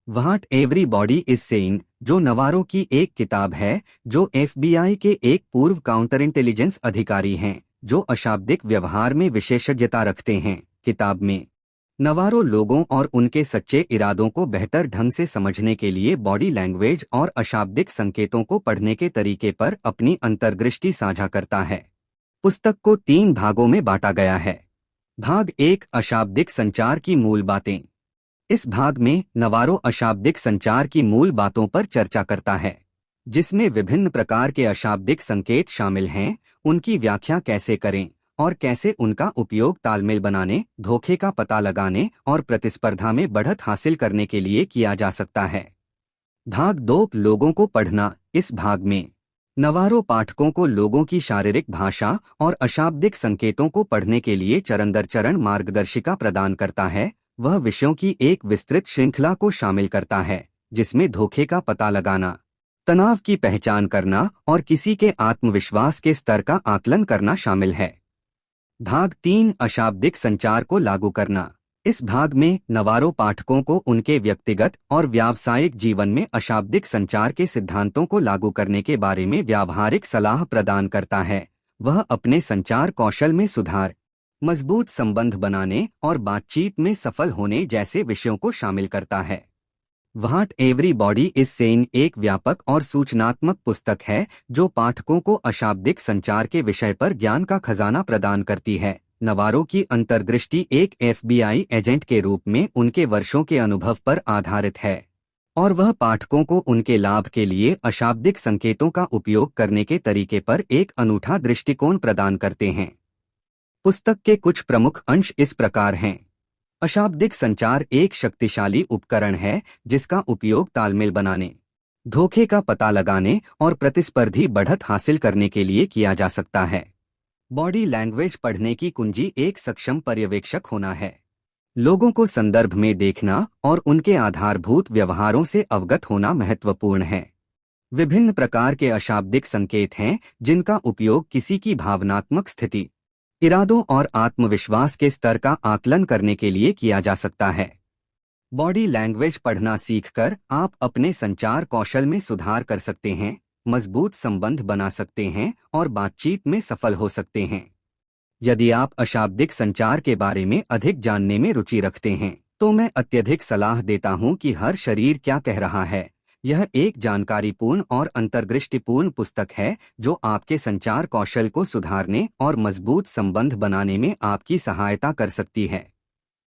What everybody is saying, जो नवारो की एक किताब है, जो एफबीआई के एक पूर्व काउंटर इंटेलिजेंस अधिकारी हैं, जो अशाब्दिक व्यवहार में विशेषज्ञता रखते हैं। किताब में नवारो लोगों और उनके सच्चे इरादों को बेहतर ढंग से समझने के लिए बॉडी लैंग्वेज और अशाब्दिक संकेतों को पढ़ने के तरीके पर अपनी अंतर्दृष्टि साझा करता है। पुस्तक को 3 भागों में बांटा गया है। भाग 1, अशाब्दिक संचार की मूल बातें। इस भाग में नवारो अशाब्दिक संचार की मूल बातों पर चर्चा करता है, जिसमें विभिन्न प्रकार के अशाब्दिक संकेत शामिल हैं, उनकी व्याख्या कैसे करें और कैसे उनका उपयोग तालमेल बनाने, धोखे का पता लगाने और प्रतिस्पर्धा में बढ़त हासिल करने के लिए किया जा सकता है। भाग 2, लोगों को पढ़ना। इस भाग में नवारो पाठकों को लोगों की शारीरिक भाषा और अशाब्दिक संकेतों को पढ़ने के लिए चरण दर चरण मार्गदर्शिका प्रदान करता है। वह विषयों की एक विस्तृत श्रृंखला को शामिल करता है, जिसमें धोखे का पता लगाना, तनाव की पहचान करना और किसी के आत्मविश्वास के स्तर का आकलन करना शामिल है। भाग 3, अशाब्दिक संचार को लागू करना। इस भाग में नवारो पाठकों को उनके व्यक्तिगत और व्यावसायिक जीवन में अशाब्दिक संचार के सिद्धांतों को लागू करने के बारे में व्यावहारिक सलाह प्रदान करता है। वह अपने संचार कौशल में सुधार, मजबूत संबंध बनाने और बातचीत में सफल होने जैसे विषयों को शामिल करता है। व्हाट एवरीबॉडी इज सेइंग एक व्यापक और सूचनात्मक पुस्तक है, जो पाठकों को अशाब्दिक संचार के विषय पर ज्ञान का खजाना प्रदान करती है। नवारो की अंतर्दृष्टि एक एफबीआई एजेंट के रूप में उनके वर्षों के अनुभव पर आधारित है, और वह पाठकों को उनके लाभ के लिए अशाब्दिक संकेतों का उपयोग करने के तरीके पर एक अनूठा दृष्टिकोण प्रदान करते हैं। पुस्तक के कुछ प्रमुख अंश इस प्रकार हैं। अशाब्दिक संचार एक शक्तिशाली उपकरण है, जिसका उपयोग तालमेल बनाने, धोखे का पता लगाने और प्रतिस्पर्धी बढ़त हासिल करने के लिए किया जा सकता है। बॉडी लैंग्वेज पढ़ने की कुंजी एक सक्षम पर्यवेक्षक होना है। लोगों को संदर्भ में देखना और उनके आधारभूत व्यवहारों से अवगत होना महत्वपूर्ण है। विभिन्न प्रकार के अशाब्दिक संकेत हैं, जिनका उपयोग किसी की भावनात्मक स्थिति, इरादों और आत्मविश्वास के स्तर का आकलन करने के लिए किया जा सकता है। बॉडी लैंग्वेज पढ़ना सीखकर आप अपने संचार कौशल में सुधार कर सकते हैं, मजबूत संबंध बना सकते हैं और बातचीत में सफल हो सकते हैं। यदि आप अशाब्दिक संचार के बारे में अधिक जानने में रुचि रखते हैं, तो मैं अत्यधिक सलाह देता हूं कि हर शरीर क्या कह रहा है। यह एक जानकारीपूर्ण और अंतर्दृष्टिपूर्ण पुस्तक है, जो आपके संचार कौशल को सुधारने और मजबूत संबंध बनाने में आपकी सहायता कर सकती है।